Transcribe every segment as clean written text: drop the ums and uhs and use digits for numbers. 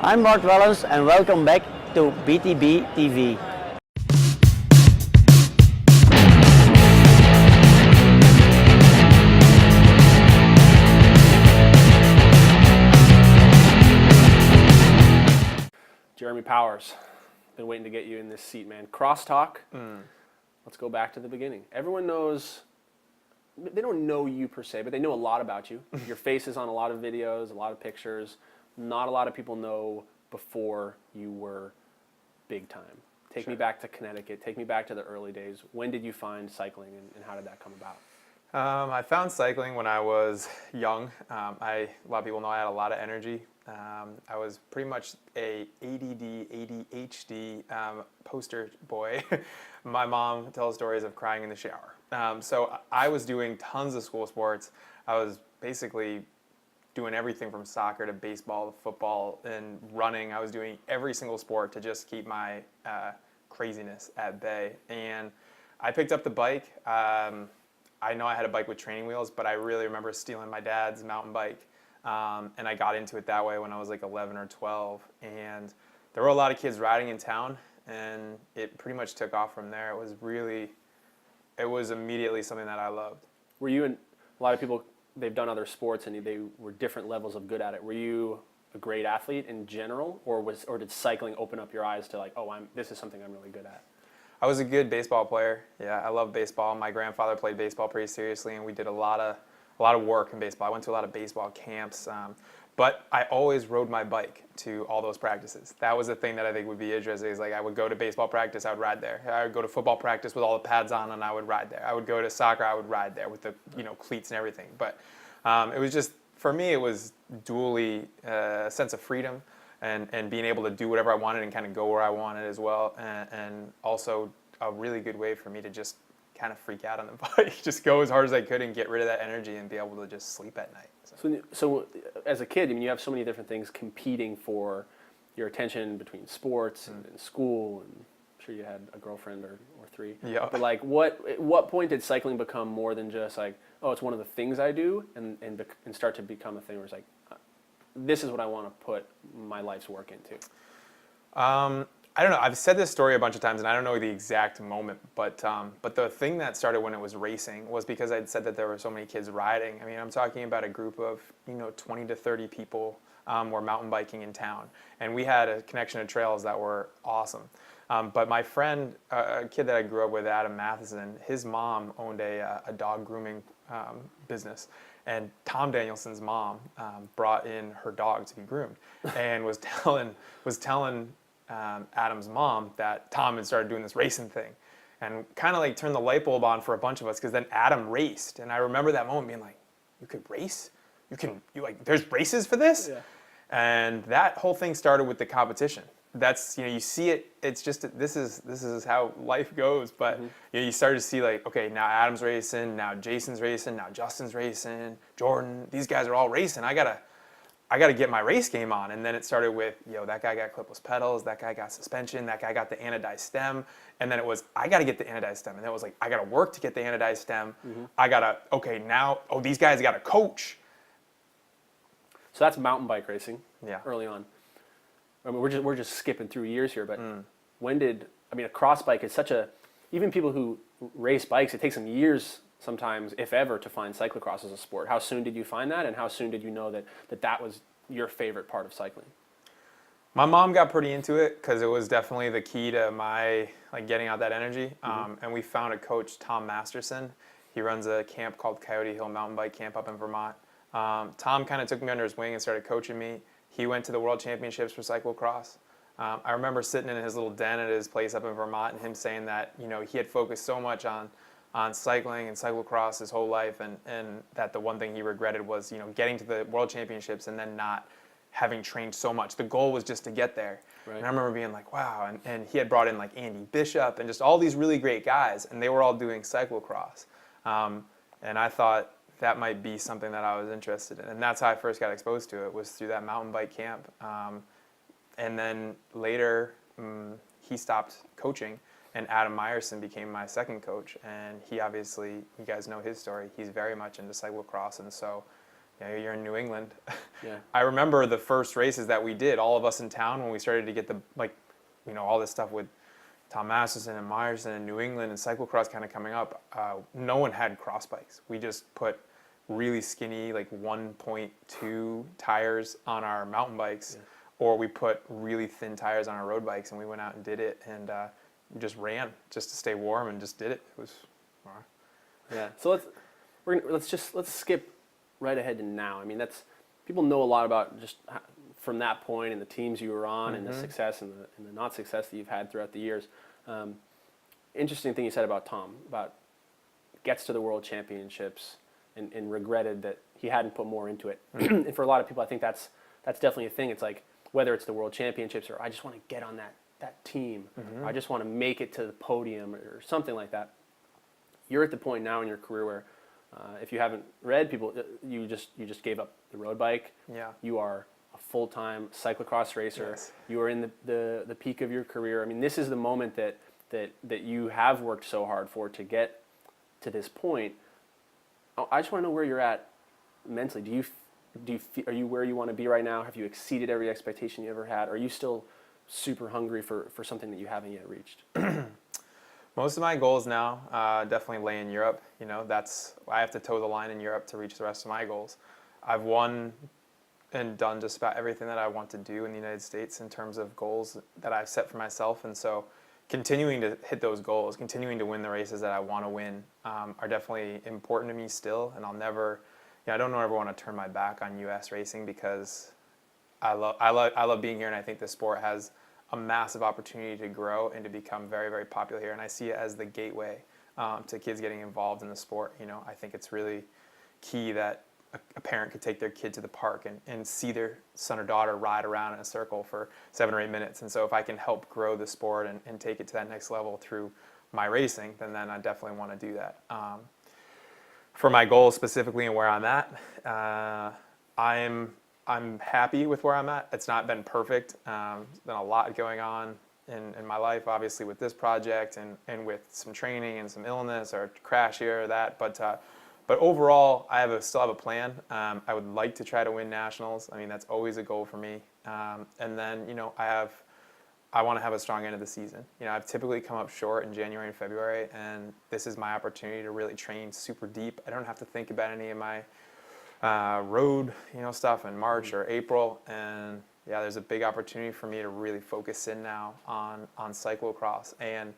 I'm Mark Wellens and welcome back to BTB TV. Jeremy Powers, been waiting to get you in this seat, man. Crosstalk. Let's go back to the beginning. Everyone knows, they don't know you per se, but they know a lot about you. Your face is on a lot of videos, a lot of pictures. Not a lot of people know before you were big time. Take me back to Connecticut. Take me back to the early days. When did you find cycling and how did that come about? I found cycling when I was young. A lot of people know I had a lot of energy. I was pretty much a ADD, ADHD poster boy. My mom tells stories of crying in the shower. So I was doing tons of school sports. I was basically doing everything from soccer to baseball to football and running. I was doing every single sport to just keep my craziness at bay. And I picked up the bike. I know I had a bike with training wheels, but I really remember stealing my dad's mountain bike. And I got into it that way when I was like 11 or 12. And there were a lot of kids riding in town, and it pretty much took off from there. It was immediately something that I loved. Were you in, a lot of people, they've done other sports and they were different levels of good at it. Were you a great athlete in general, or did cycling open up your eyes to like, oh, this is something I'm really good at? I was a good baseball player. Yeah, I love baseball. My grandfather played baseball pretty seriously, and we did a lot of work in baseball. I went to a lot of baseball camps, but I always rode my bike to all those practices. That was the thing that I think would be interesting. Is like I would go to baseball practice, I would ride there. I would go to football practice with all the pads on, and I would ride there. I would go to soccer, I would ride there with the cleats and everything. But it was just, for me, it was dually a sense of freedom and being able to do whatever I wanted and kind of go where I wanted as well, and also a really good way for me to just kind of freak out on the bike, just go as hard as I could and get rid of that energy and be able to just sleep at night. So as a kid, I mean, you have so many different things competing for your attention between sports and school, and I'm sure you had a girlfriend or three. Yeah. But like, at what point did cycling become more than just like, oh, it's one of the things I do, and start to become a thing where it's like, this is what I want to put my life's work into? I don't know. I've said this story a bunch of times, and I don't know the exact moment, but the thing that started when it was racing was because I'd said that there were so many kids riding. I mean, I'm talking about a group of 20 to 30 people were mountain biking in town, and we had a connection of trails that were awesome. But my friend, a kid that I grew up with, Adam Matheson, his mom owned a dog grooming business. And Tom Danielson's mom brought in her dog to be groomed, and was telling Adam's mom that Tom had started doing this racing thing, and kind of like turned the light bulb on for a bunch of us, because then Adam raced, and I remember that moment being like, you could race? There's races for this? Yeah. And that whole thing started with the competition. That's, you see it, it's just, this is how life goes, but you started to see like, okay, now Adam's racing, now Jason's racing, now Justin's racing, Jordan, these guys are all racing. I gotta get my race game on. And then it started with, that guy got clipless pedals, that guy got suspension, that guy got the anodized stem, and then it was, I gotta get the anodized stem, and then it was like, I gotta work to get the anodized stem, these guys got a coach. So that's mountain bike racing. Yeah. Early on. I mean, we're just skipping through years here, but a cross bike is even people who race bikes, it takes them years sometimes, if ever, to find cyclocross as a sport. How soon did you find that, and how soon did you know that was your favorite part of cycling? My mom got pretty into it because it was definitely the key to my getting out that energy. And we found a coach, Tom Masterson. He runs a camp called Coyote Hill Mountain Bike Camp up in Vermont. Tom kind of took me under his wing and started coaching me. He went to the World Championships for cyclocross. I remember sitting in his little den at his place up in Vermont, and him saying that he had focused so much on cycling and cyclocross his whole life, and that the one thing he regretted was getting to the World Championships and then not having trained so much. The goal was just to get there. Right. And I remember being like, wow, and he had brought in like Andy Bishop and just all these really great guys, and they were all doing cyclocross. And I thought that might be something that I was interested in. And that's how I first got exposed to it, was through that mountain bike camp. And then later, he stopped coaching, and Adam Meyerson became my second coach. And he obviously, you guys know his story, he's very much into cyclocross. And so you're in New England. Yeah. I remember the first races that we did, all of us in town, when we started to get all this stuff with Tom Masterson and Meyerson and New England and cyclocross kind of coming up. No one had cross bikes. We just put really skinny, like 1.2 tires on our mountain bikes, or we put really thin tires on our road bikes, and we went out and did it, and just ran just to stay warm and just did it. It was, yeah. So let's skip right ahead to now. I mean, people know a lot about just from that point and the teams you were on and the success and the not success that you've had throughout the years. Interesting thing you said about Tom, about gets to the World Championships and regretted that he hadn't put more into it. And for a lot of people, I think that's definitely a thing. It's like, whether it's the World Championships or I just want to get on that team, or I just want to make it to the podium or something like that. You're at the point now in your career where, if you haven't read, you just gave up the road bike. Yeah. You are a full-time cyclocross racer. Yes. You are in the peak of your career. I mean, this is the moment that you have worked so hard for to get to this point. I just want to know where you're at mentally. Are you where you want to be right now? Have you exceeded every expectation you ever had? Are you still super hungry for something that you haven't yet reached? Most of my goals now definitely lay in Europe. I have to toe the line in Europe to reach the rest of my goals. I've won and done just about everything that I want to do in the United States in terms of goals that I've set for myself, and so continuing to hit those goals, continuing to win the races that I want to win, are definitely important to me still. And I don't ever want to turn my back on U.S. racing, because I love being here, and I think the sport has a massive opportunity to grow and to become very, very popular here. And I see it as the gateway to kids getting involved in the sport. I think it's really key that a parent could take their kid to the park and see their son or daughter ride around in a circle for 7 or 8 minutes. And so if I can help grow the sport and take it to that next level through my racing, then I definitely want to do that. For my goals specifically and where I'm at, I'm happy with where I'm at. It's not been perfect. There's been a lot going on in my life, obviously, with this project and with some training and some illness or crash here or that. But overall, I still have a plan. I would like to try to win nationals. I mean, that's always a goal for me. And then, I want to have a strong end of the season. I've typically come up short in January and February, and this is my opportunity to really train super deep. I don't have to think about any of my road, stuff in March or April. And yeah, there's a big opportunity for me to really focus in now on cyclocross and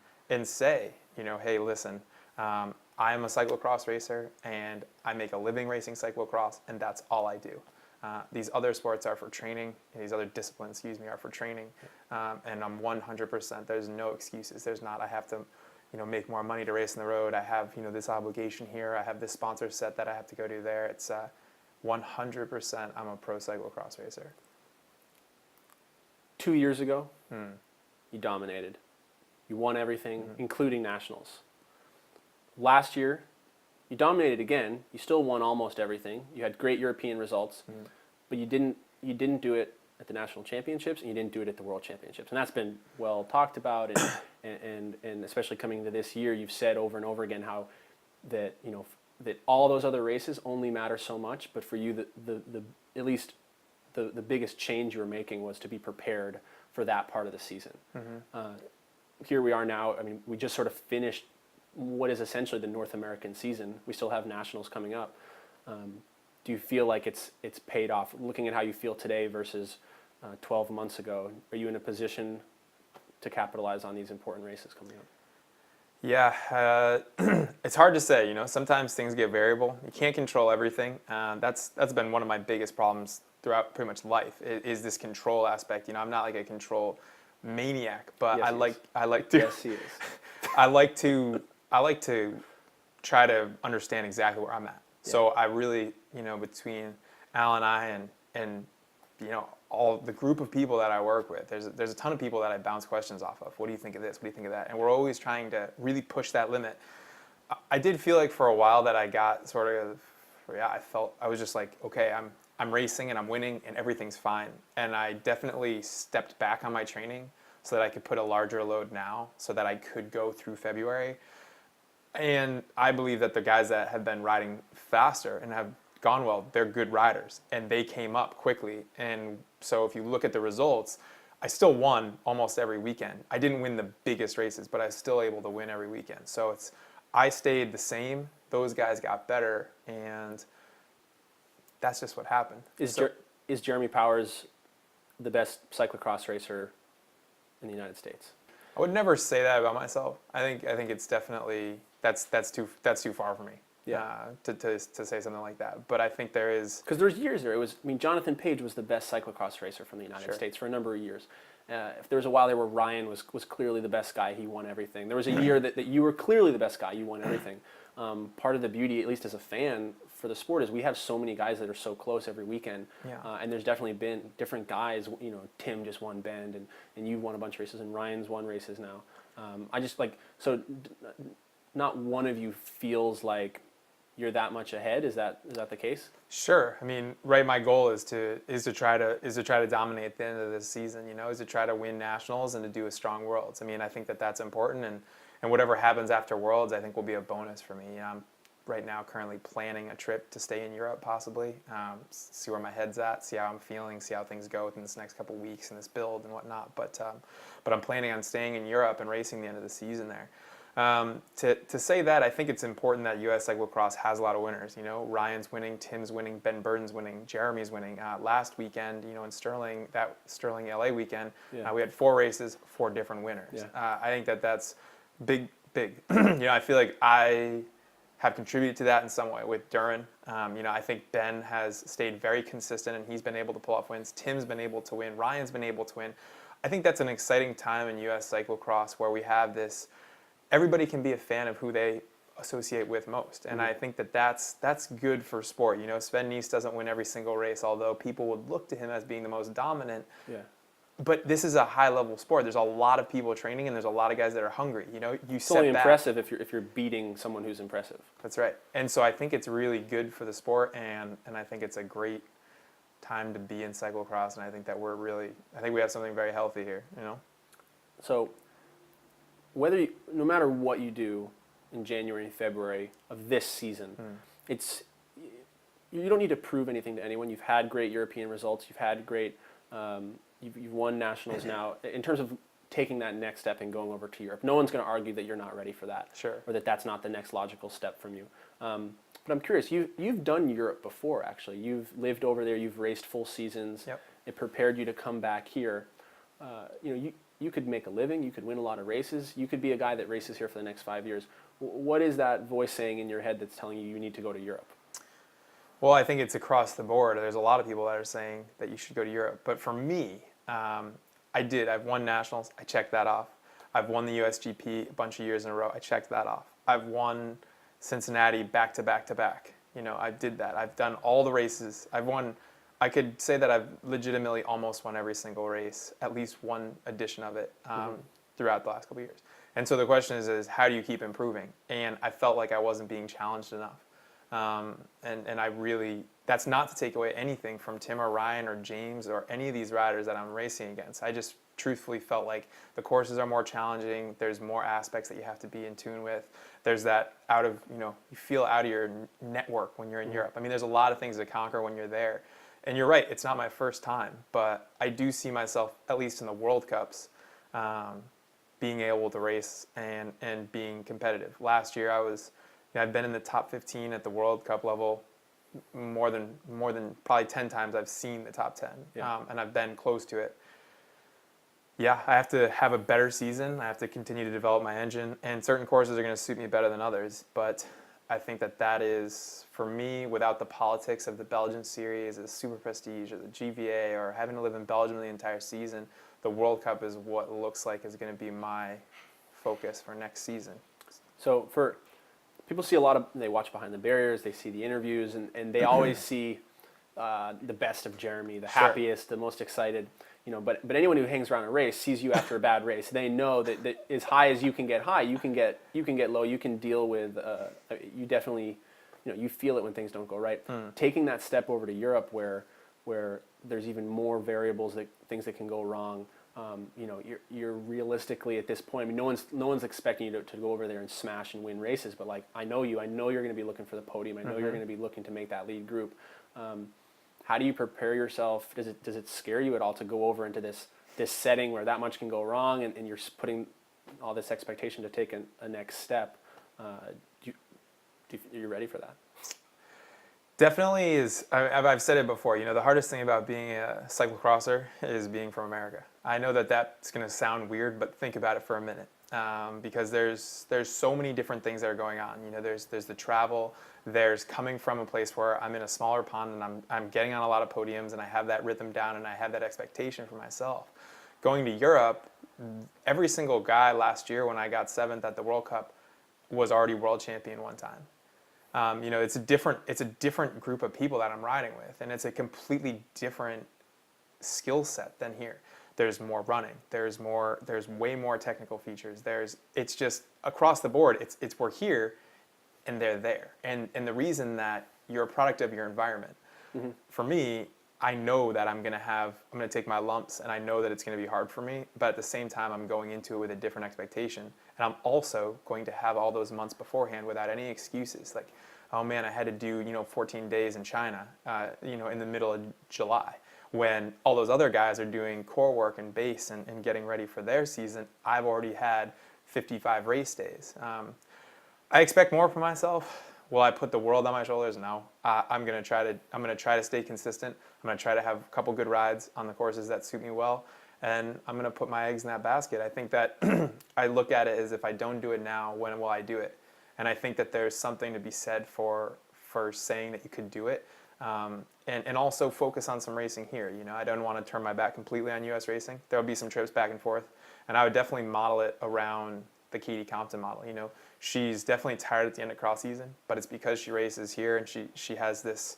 say, hey, listen, I am a cyclocross racer, and I make a living racing cyclocross, and that's all I do. These other sports are for training, and these other disciplines, are for training. And I'm 100%, there's no excuses. There's not, I have to, make more money to race on the road. I have, this obligation here. I have this sponsor set that I have to go to there. It's 100% I'm a pro cyclocross racer. 2 years ago, you dominated. You won everything, including nationals. Last year, you dominated again. You still won almost everything. You had great European results, but you didn't do it at the national championships, and you didn't do it at the world championships. And that's been well talked about, and especially coming into this year, you've said over and over again how that that all those other races only matter so much, but for you, at least the biggest change you were making was to be prepared for that part of the season. Here we are now. I mean, we just sort of finished what is essentially the North American season. We still have nationals coming up. Do you feel like it's paid off? Looking at how you feel today versus 12 months ago, are you in a position to capitalize on these important races coming up? Yeah, it's hard to say. Sometimes things get variable. You can't control everything. That's been one of my biggest problems throughout pretty much life. Is this control aspect? I'm not like a control maniac, but yes, I like to. Yes, he is. I like to try to understand exactly where I'm at. Yeah. So I really, between Al and I and all the group of people that I work with, there's a ton of people that I bounce questions off of. What do you think of this? What do you think of that? And we're always trying to really push that limit. I did feel like for a while that I got I was just like, okay, I'm racing and I'm winning and everything's fine. And I definitely stepped back on my training so that I could put a larger load now so that I could go through February. And I believe that the guys that have been riding faster and have gone well. They're good riders, and they came up quickly. And so if you look at the results, I still won almost every weekend. I didn't win the biggest races, but I was still able to win every weekend. So I stayed the same. Those guys got better, and that's just what happened. Is Jeremy Powers the best cyclocross racer in the United States? I would never say that about myself. I think it's definitely that's too far for me. Yeah. To say something like that. But I think there is, because there's years there. Jonathan Page was the best cyclocross racer from the United Sure. States for a number of years. If there was a while there where Ryan was clearly the best guy, he won everything. There was a year that you were clearly the best guy, you won everything. Part of the beauty, at least as a fan for the sport, is we have so many guys that are so close every weekend. Yeah. And there's definitely been different guys. Tim just won Bend, and you've won a bunch of races, and Ryan's won races now. Not one of you feels like you're that much ahead. Is that the case? Sure. I mean, right. My goal is to try to dominate at the end of this season. Is to try to win nationals and to do a strong Worlds. I mean, I think that's important, and whatever happens after Worlds, I think will be a bonus for me. I'm right now currently planning a trip to stay in Europe, possibly, see where my head's at, see how I'm feeling, see how things go within this next couple of weeks in this build and whatnot. But I'm planning on staying in Europe and racing the end of the season there. To say that, I think it's important that U.S. cyclocross has a lot of winners. Ryan's winning, Tim's winning, Ben Burden's winning, Jeremy's winning. Last weekend, in Sterling LA weekend, we had 4 races, 4 different winners. Yeah. I think that's big. I feel like I have contributed to that in some way with Duran. I think Ben has stayed very consistent, and he's been able to pull off wins. Tim's been able to win. Ryan's been able to win. I think that's an exciting time in U.S. cyclocross where we have this. Everybody can be a fan of who they associate with most, and I think that's good for sport. Sven Nys doesn't win every single race, although people would look to him as being the most dominant. Yeah. But this is a high-level sport. There's a lot of people training, and there's a lot of guys that are hungry. It's only impressive if you're beating someone who's impressive. That's right. And so I think it's really good for the sport, and I think it's a great time to be in cyclocross, and I think that I think we have something very healthy here. So, no matter what you do in January and February of this season, you don't need to prove anything to anyone. You've had great European results. You've had great. You've won nationals now. In terms of taking that next step and going over to Europe, no one's going to argue that you're not ready for that, Sure. or that that's not the next logical step from you. But I'm curious. You've done Europe before, actually. You've lived over there. You've raced full seasons. Yep. It prepared you to come back here. You could make a living. You could win a lot of races. You could be a guy that races here for the next 5 years. What is that voice saying in your head that's telling you need to go to Europe? Well, I think it's across the board. There's a lot of people that are saying that you should go to Europe. But for me, I did. I've won nationals. I checked that off. I've won the USGP a bunch of years in a row. I checked that off. I've won Cincinnati back to back to back. I did that. I've done all the races. I could say that I've legitimately almost won every single race, at least one edition of it, throughout the last couple of years. And so the question is how do you keep improving? And I felt like I wasn't being challenged enough. And I really, that's not to take away anything from Tim or Ryan or James or any of these riders that I'm racing against. I just truthfully felt like the courses are more challenging. There's more aspects that you have to be in tune with. There's that you feel out of your network when you're in Europe. I mean, there's a lot of things to conquer when you're there. And you're right, it's not my first time, but I do see myself, at least in the World Cups, being able to race and being competitive. Last year I've been in the top 15 at the World Cup level more than probably 10 times I've seen the top 10, and I've been close to it. Yeah, I have to have a better season. I have to continue to develop my engine, and certain courses are going to suit me better than others, but I think that is, for me, without the politics of the Belgian series, the Super Prestige, or the GVA, or having to live in Belgium the entire season, the World Cup is what looks like is going to be my focus for next season. So people see they watch Behind the Barriers, they see the interviews, and they always see the best of Jeremy, the happiest, the most excited. But anyone who hangs around a race sees you after a bad race. They know that as high as you can get high, you can get low. You can deal with. You definitely, you feel it when things don't go right. Taking that step over to Europe, where where there's even more variables, things that can go wrong. You're realistically at this point. I mean, no one's expecting you to go over there and smash and win races. But like, I know you're going to be looking for the podium. I know you're going to be looking to make that lead group. How do you prepare yourself? Does it scare you at all to go over into this setting where that much can go wrong, and you're putting all this expectation to take a next step? Are you ready for that? Definitely is. I've said it before. The hardest thing about being a cyclocrosser is being from America. I know that's going to sound weird, but think about it for a minute, because there's so many different things that are going on. There's the travel. There's coming from a place where I'm in a smaller pond and I'm getting on a lot of podiums and I have that rhythm down and I have that expectation for myself. Going to Europe, every single guy last year when I got 7th at the World Cup was already world champion one time. It's a different group of people that I'm riding with, and it's a completely different skill set than here. There's more running. There's way more technical features. It's just across the board. We're here, and they're there. And the reason that you're a product of your environment. Mm-hmm. For me, I know that I'm gonna take my lumps, and I know that it's gonna be hard for me. But at the same time, I'm going into it with a different expectation, and I'm also going to have all those months beforehand without any excuses. Like, oh man, I had to do 14 days in China, in the middle of July, when all those other guys are doing core work and base and getting ready for their season. I've already had 55 race days. I expect more from myself. Will I put the world on my shoulders? No. I'm gonna try to stay consistent. I'm gonna try to have a couple good rides on the courses that suit me well, and I'm gonna put my eggs in that basket. I think that I look at it as, if I don't do it now, when will I do it? And I think that there's something to be said for saying that you could do it, and also focus on some racing here. I don't want to turn my back completely on U.S. racing. There will be some trips back and forth, and I would definitely model it around the Katie Compton model. She's definitely tired at the end of cross season, but it's because she races here and she has this,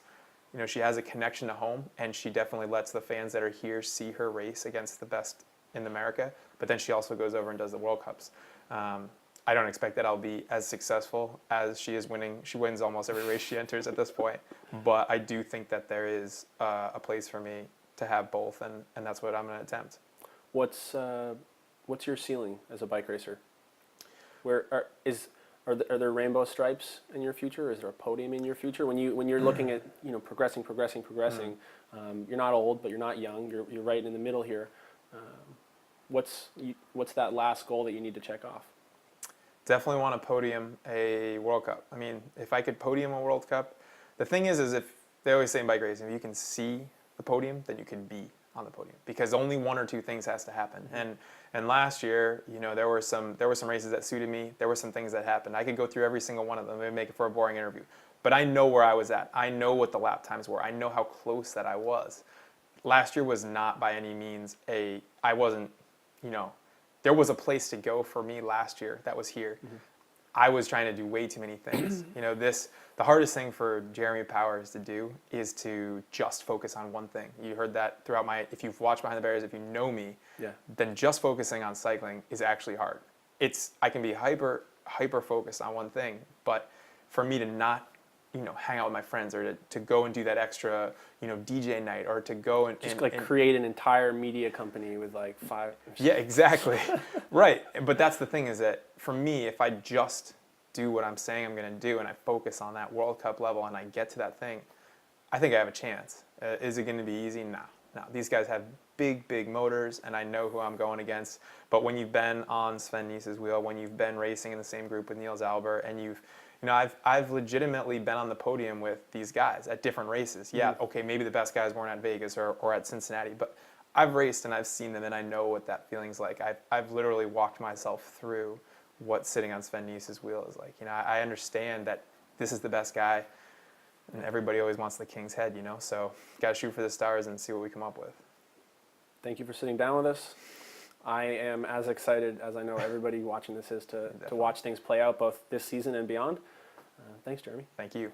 she has a connection to home, and she definitely lets the fans that are here see her race against the best in America. But then she also goes over and does the World Cups. I don't expect that I'll be as successful as she is winning. She wins almost every race she enters at this point, but I do think that there is a place for me to have both, and that's what I'm going to attempt. What's your ceiling as a bike racer? Are there rainbow stripes in your future? Is there a podium in your future? When you're looking at progressing, you're not old, but you're not young. You're right in the middle here. What's that last goal that you need to check off? Definitely want to podium a World Cup. I mean, if I could podium a World Cup, the thing is if they always say in bike racing, if you can see the podium, then you can be on the podium, because only one or two things has to happen. And last year, there were some races that suited me. There were some things that happened. I could go through every single one of them and make it for a boring interview. But I know where I was at. I know what the lap times were. I know how close that I was. Last year was not by any means I wasn't, there was a place to go for me last year that was here. Mm-hmm. I was trying to do way too many things. The hardest thing for Jeremy Powers to do is to just focus on one thing. You heard that throughout if you've watched Behind the Barriers, if you know me, then just focusing on cycling is actually hard. I can be hyper focused on one thing, but for me to not, hang out with my friends, or to go and do that extra, DJ night, or to go and create an entire media company with like 5. Yeah, exactly. Right. But that's the thing, is that for me, if I just do what I'm saying I'm going to do, and I focus on that World Cup level, and I get to that thing, I think I have a chance. Is it going to be easy? No. These guys have big motors, and I know who I'm going against. But when you've been on Sven Nyss's wheel, when you've been racing in the same group with Niels Albert, and I've legitimately been on the podium with these guys at different races. Yeah, okay, maybe the best guys weren't at Vegas or at Cincinnati, but I've raced and I've seen them, and I know what that feeling's like. I've literally walked myself through what sitting on Sven Nyss's wheel is like. I understand that this is the best guy, and everybody always wants the king's head, so got to shoot for the stars and see what we come up with. Thank you for sitting down with us. I am as excited as I know everybody watching this is to watch things play out both this season and beyond. Thanks, Jeremy. Thank you.